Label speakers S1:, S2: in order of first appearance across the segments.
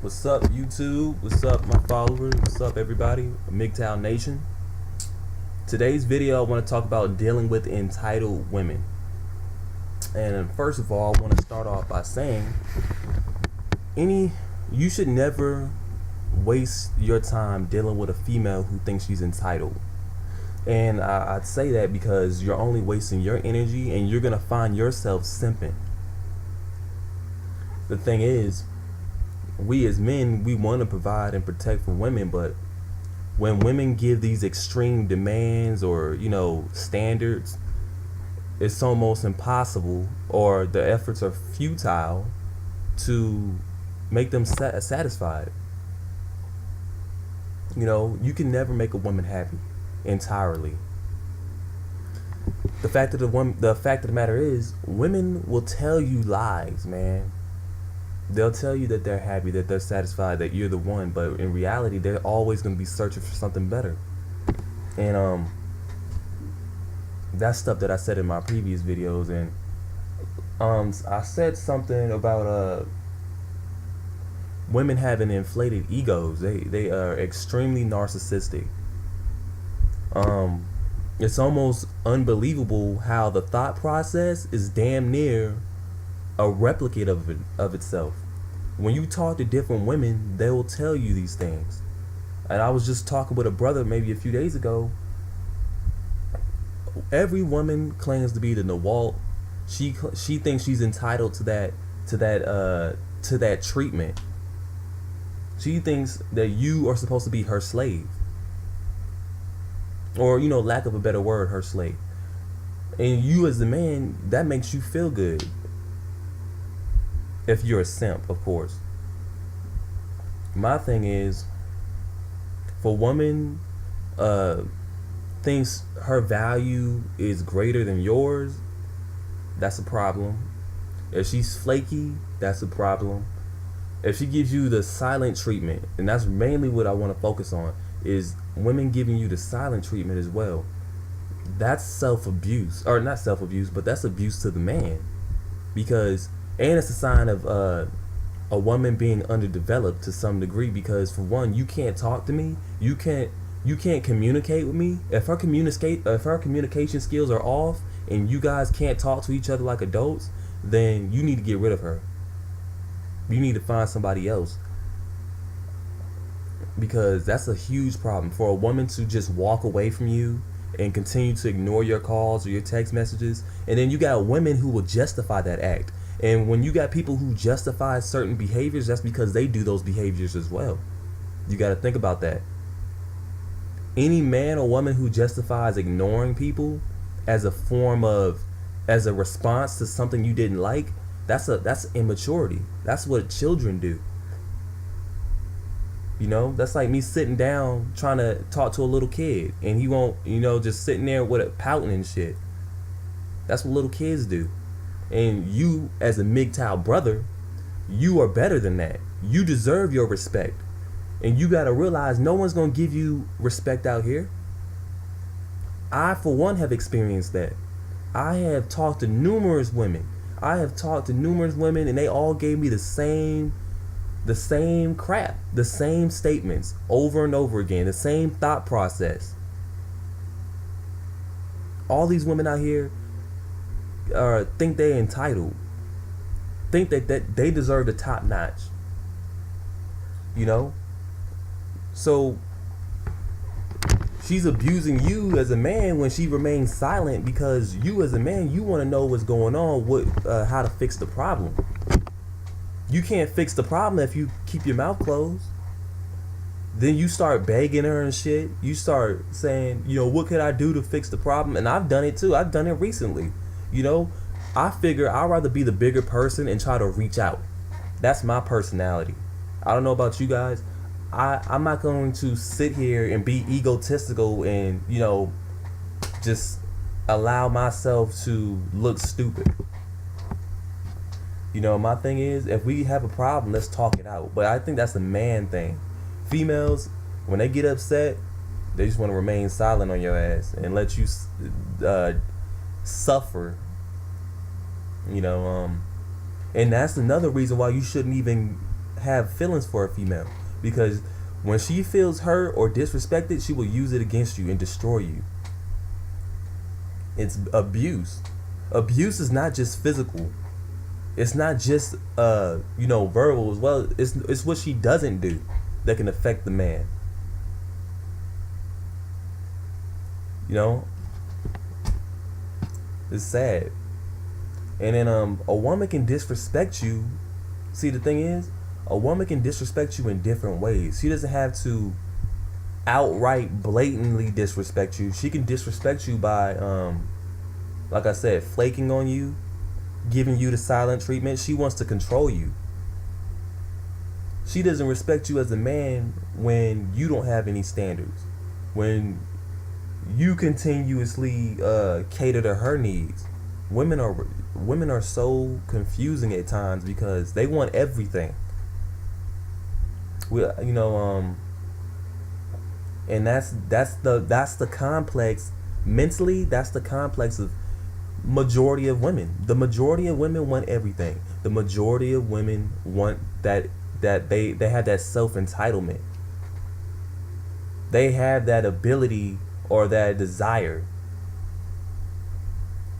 S1: What's up, YouTube? What's up, my followers? What's up, everybody? MGTOW Nation. Today's video, I want to talk about dealing with entitled women. And first of all, I want to start off by saying, you should never waste your time dealing with a female who thinks she's entitled. And I'd say that because you're only wasting your energy and you're gonna find yourself simping. The thing is, we as men, we want to provide and protect for women, but when women give these extreme demands or standards, it's almost impossible, or the efforts are futile to make them satisfied. You can never make a woman happy entirely. The fact of the matter is, women will tell you lies, man. They'll tell you that they're happy, that they're satisfied, that you're the one, but in reality, they're always going to be searching for something better. And that's stuff that I said in my previous videos. And I said something about women having inflated egos. They are extremely narcissistic. It's almost unbelievable how the thought process is damn near a replicate of itself. When you talk to different women, they will tell you these things. And I was just talking with a brother maybe a few days ago. Every woman claims to be the Nawalt. She thinks she's entitled to that treatment. She thinks that you are supposed to be her slave, or lack of a better word, her slave. And you as the man, that makes you feel good. If you're a simp, of course. My thing is, if a woman thinks her value is greater than yours, that's a problem. If she's flaky, that's a problem. If she gives you the silent treatment, and that's mainly what I want to focus on, is women giving you the silent treatment as well. That's self-abuse. Or not self-abuse, but that's abuse to the man. And it's a sign of a woman being underdeveloped to some degree, because for one, you can't talk to me. You can't communicate with me. If her communication skills are off and you guys can't talk to each other like adults, then you need to get rid of her. You need to find somebody else, because that's a huge problem. For a woman to just walk away from you and continue to ignore your calls or your text messages, and then you got women who will justify that act. And when you got people who justify certain behaviors, that's because they do those behaviors as well. You got to think about that. Any man or woman who justifies ignoring people as a response to something you didn't like, that's immaturity. That's what children do. That's like me sitting down trying to talk to a little kid, and he won't, just sitting there with it pouting and shit. That's what little kids do. And you, as a MGTOW brother, you are better than that. You deserve your respect. And you gotta realize no one's gonna give you respect out here. I, for one, have experienced that. I have talked to numerous women. And they all gave me the same crap, the same statements over and over again, the same thought process. All these women out here think they're entitled, think that they deserve the top notch. So she's abusing you as a man when she remains silent, because you as a man, you want to know what's going on, how to fix the problem. You can't fix the problem if you keep your mouth closed. Then you start begging her and shit. You start saying, what could I do to fix the problem? And I've done it too. I've done it recently. I figure I'd rather be the bigger person and try to reach out. That's my personality. I don't know about you guys. I'm not going to sit here and be egotistical and, just allow myself to look stupid. My thing is, if we have a problem, let's talk it out. But I think that's a man thing. Females, when they get upset, they just want to remain silent on your ass and let you suffer. And that's another reason why you shouldn't even have feelings for a female, because when she feels hurt or disrespected, she will use it against you and destroy you. It's abuse. Abuse is not just physical. It's not just verbal as well. It's what she doesn't do that can affect the man. It's sad. And then a woman can disrespect you. See, the thing is, a woman can disrespect you in different ways. She doesn't have to outright blatantly disrespect you. She can disrespect you by like I said, flaking on you, giving you the silent treatment. She wants to control you. She doesn't respect you as a man when you don't have any standards, when you continuously cater to her needs. Women are so confusing at times because they want everything. And that's the complex mentally. That's the complex of majority of women. The majority of women want everything. The majority of women want that they have that self-entitlement. They have that ability or that desire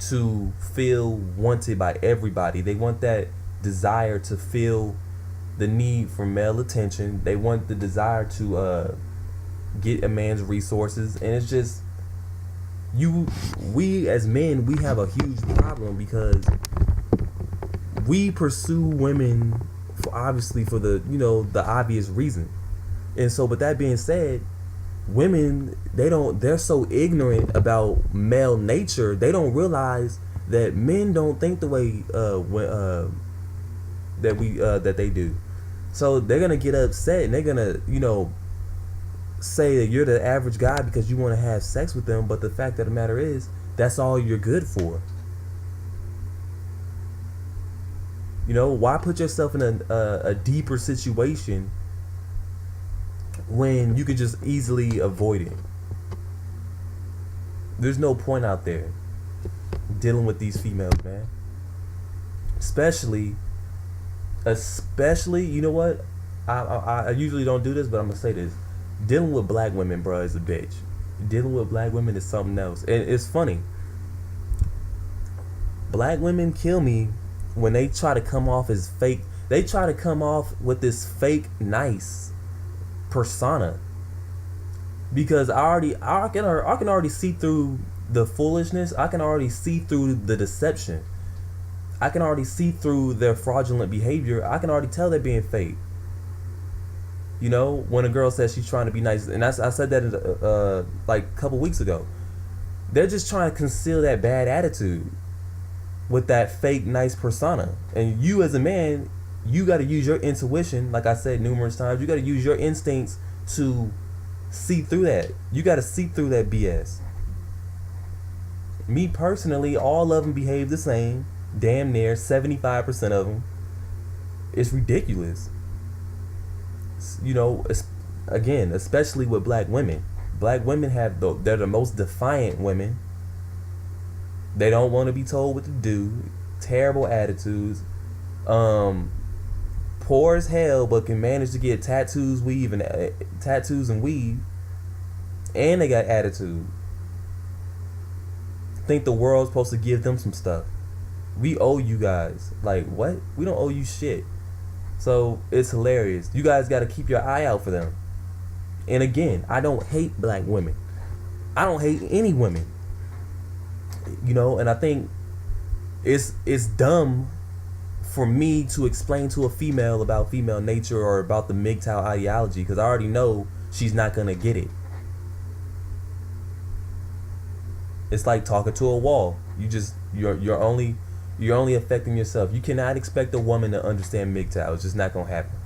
S1: to feel wanted by everybody. They want that desire to feel the need for male attention. They want the desire to get a man's resources. And it's just we as men, we have a huge problem because we pursue women for the obvious reason. And so with that being said, women, they're so ignorant about male nature. They don't realize that men don't think the way that they do. So they're gonna get upset and they're gonna say that you're the average guy because you want to have sex with them. But the fact of the matter is, that's all you're good for. Why put yourself in a deeper situation when you could just easily avoid it? There's no point out there dealing with these females, man. Especially, you know what? I usually don't do this, but I'm gonna say this: dealing with black women, bro, is a bitch. Dealing with black women is something else, and it's funny. Black women kill me when they try to come off as fake. They try to come off with this fake nice persona, because I can already see through the foolishness. I can already see through the deception. I can already see through their fraudulent behavior. I can already tell they're being fake. When a girl says she's trying to be nice, and I said that like a couple weeks ago, they're just trying to conceal that bad attitude with that fake nice persona. And you as a man, you got to use your intuition, like I said numerous times. You got to use your instincts to see through that. You got to see through that BS. Me personally, all of them behave the same. Damn near 75% of them. It's ridiculous. Again, especially with black women. Black women they're the most defiant women. They don't want to be told what to do. Terrible attitudes. Poor as hell, but can manage to get tattoos and weave. And they got attitude. Think the world's supposed to give them some stuff. We owe you guys. Like, what? We don't owe you shit. So it's hilarious. You guys got to keep your eye out for them. And again, I don't hate black women. I don't hate any women. And I think it's dumb for me to explain to a female about female nature or about the MGTOW ideology, because I already know she's not gonna get it. It's like talking to a wall. You're only affecting yourself. You cannot expect a woman to understand MGTOW. It's just not gonna happen.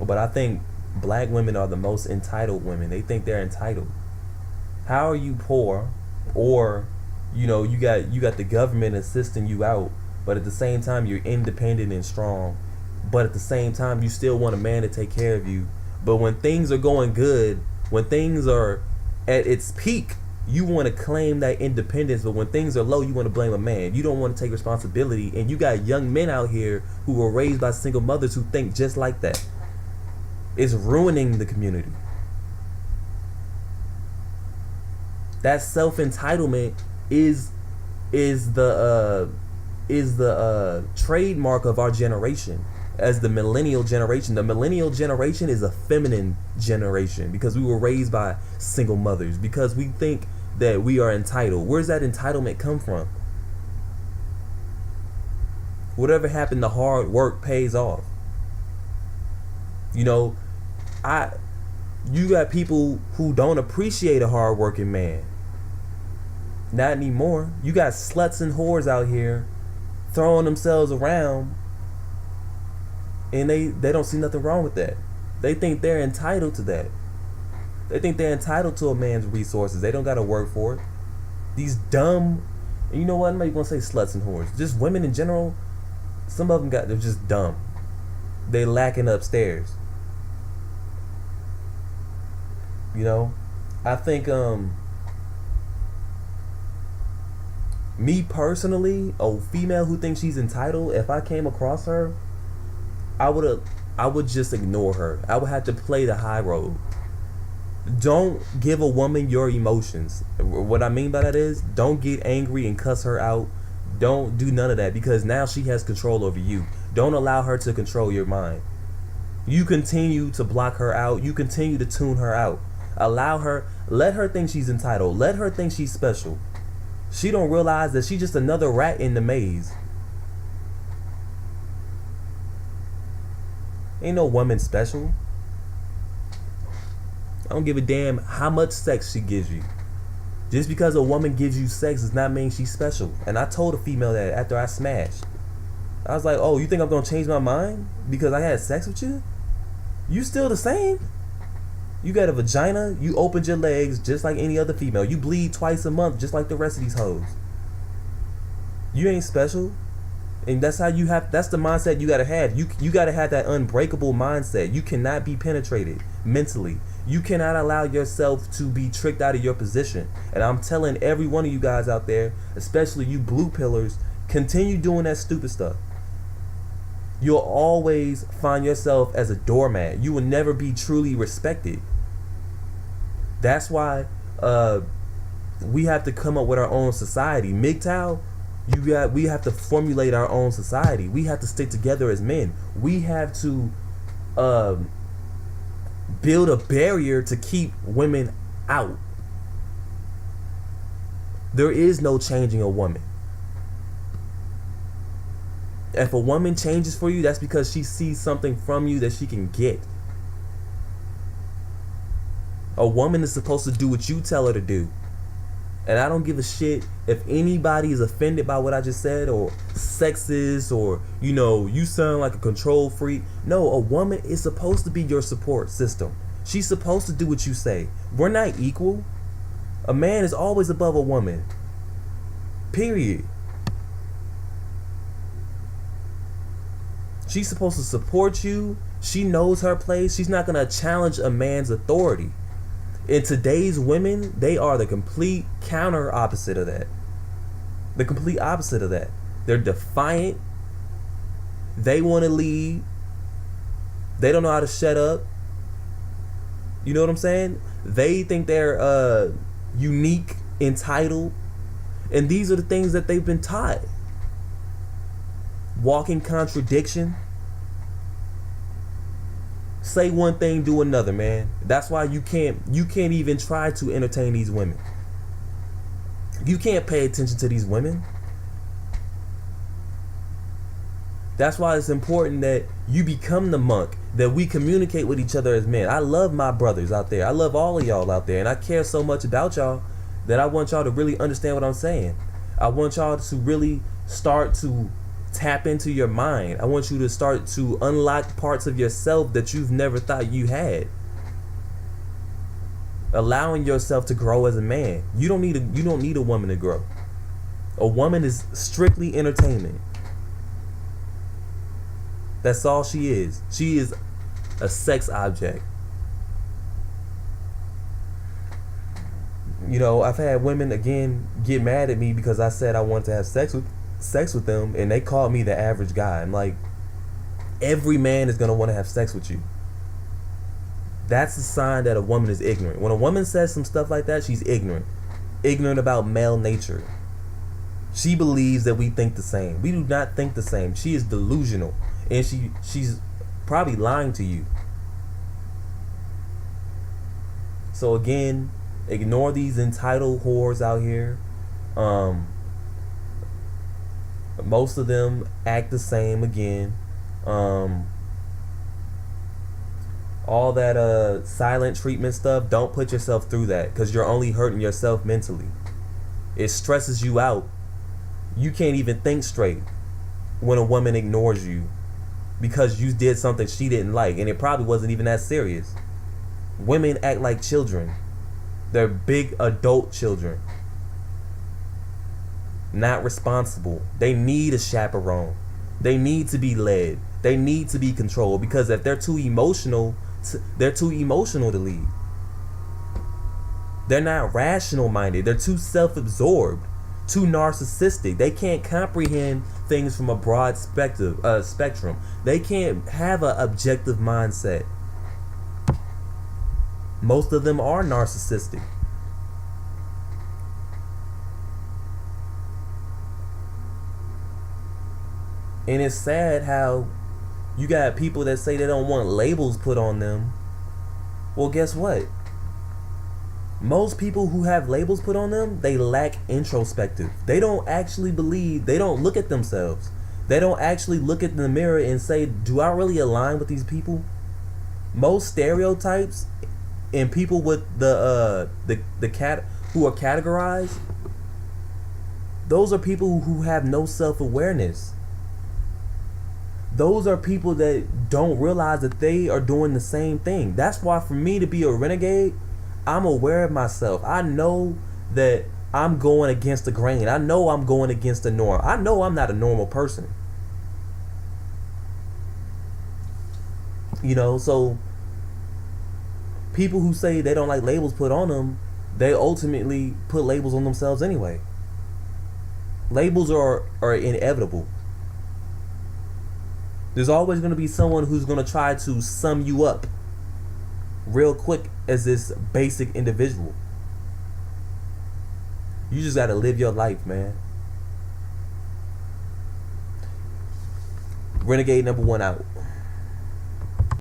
S1: But I think black women are the most entitled women. They think they're entitled. How are you poor, or you got the government assisting you out, but at the same time you're independent and strong, but at the same time you still want a man to take care of you. But when things are going good, when things are at its peak, You want to claim that independence, but when things are low, you want to blame a man. You don't want to take responsibility, and you got young men out here who were raised by single mothers who think just like that. It's ruining the community. That self-entitlement is the trademark of our generation as the millennial generation. The millennial generation is a feminine generation because we were raised by single mothers, because we think that we are entitled. Where's that entitlement come from? Whatever happened to hard work pays off. You know, you got people who don't appreciate a hard-working man. Not anymore. You got sluts and whores out here throwing themselves around, and they don't see nothing wrong with that. They think they're entitled to that. They think they're entitled to a man's resources. They don't got to work for it. These dumb, and you know what? I'm not even gonna say sluts and whores. Just women in general. Some of them they're just dumb. They lacking upstairs. You know, I think me personally, a female who thinks she's entitled, if I came across her, I would just ignore her. I would have to play the high road. Don't give a woman your emotions. What I mean by that is, don't get angry and cuss her out. Don't do none of that, because now she has control over you. Don't allow her to control your mind. You continue to block her out. You continue to tune her out. Allow her, let her think she's entitled. Let her think she's special. She don't realize that she's just another rat in the maze. Ain't no woman special. I don't give a damn how much sex she gives you. Just because a woman gives you sex does not mean she's special. And I told a female that after I smashed. I was like, oh, you think I'm going to change my mind because I had sex with you? You still the same. You got a vagina. You opened your legs just like any other female. You bleed twice a month just like the rest of these hoes. You ain't special. And that's how you have, that's the mindset you gotta have. You gotta have that unbreakable mindset. You cannot be penetrated mentally. You cannot allow yourself to be tricked out of your position. And I'm telling every one of you guys out there, especially you blue pillars, continue doing that stupid stuff. You'll always find yourself as a doormat. You will never be truly respected. That's why we have to come up with our own society. MGTOW, we have to formulate our own society. We have to stick together as men. We have to build a barrier to keep women out. There is no changing a woman. If a woman changes for you, that's because she sees something from you that she can get. A woman is supposed to do what you tell her to do. And I don't give a shit if anybody is offended by what I just said, or sexist, or, you know, you sound like a control freak. No, a woman is supposed to be your support system. She's supposed to do what you say. We're not equal. A man is always above a woman. Period. She's supposed to support you. She knows her place. She's not going to challenge a man's authority. In today's women, they are the complete counter opposite of that. The complete opposite of that. They're defiant. They want to lead. They don't know how to shut up. You know what I'm saying? They think they're unique, entitled. And these are the things that they've been taught. Walking contradiction. Say one thing, do another, man. That's why you can't even try to entertain these women. You can't pay attention to these women. That's why it's important that you become the monk, that we communicate with each other as men. I love my brothers out there. I love all of y'all out there, and I care so much about y'all that I want y'all to really understand what I'm saying. I want y'all to really start to tap into your mind. I want you to start to unlock parts of yourself that you've never thought you had. Allowing yourself to grow as a man. You don't need a woman to grow. A woman is strictly entertainment. That's all she is. She is a sex object. You know, I've had women again get mad at me because I said I wanted to have sex with them, and they called me the average guy. I'm like, every man is gonna want to have sex with you. That's a sign that a woman is ignorant. When a woman says some stuff like that, she's ignorant. Ignorant about male nature. She believes that we think the same. We do not think the same. She is delusional, and she's probably lying to you. So again, ignore these entitled whores out here. Most of them act the same again. All that silent treatment stuff, don't put yourself through that, because you're only hurting yourself mentally. It stresses you out. You can't even think straight when a woman ignores you because you did something she didn't like, and it probably wasn't even that serious. Women act like children. They're big adult children. Not responsible. They need a chaperone. They need to be led. They need to be controlled, because if they're too emotional to lead. They're not rational minded. They're too self-absorbed, too narcissistic. They can't comprehend things from a broad spectrum. They can't have an objective mindset. Most of them are narcissistic. And it's sad how you got people that say they don't want labels put on them. Well, guess what? Most people who have labels put on them, they lack introspective. They don't actually believe, they don't look at themselves. They don't actually look at the mirror and say, do I really align with these people? Most stereotypes and people with the cat who are categorized, those are people who have no self-awareness. Those are people that don't realize that they are doing the same thing. That's why for me to be a renegade, I'm aware of myself. I know that I'm going against the grain. I know I'm going against the norm. I know I'm not a normal person. You know, so people who say they don't like labels put on them, they ultimately put labels on themselves anyway. Labels are inevitable. There's always going to be someone who's going to try to sum you up real quick as this basic individual. You just got to live your life, man. Renegade number 1 out.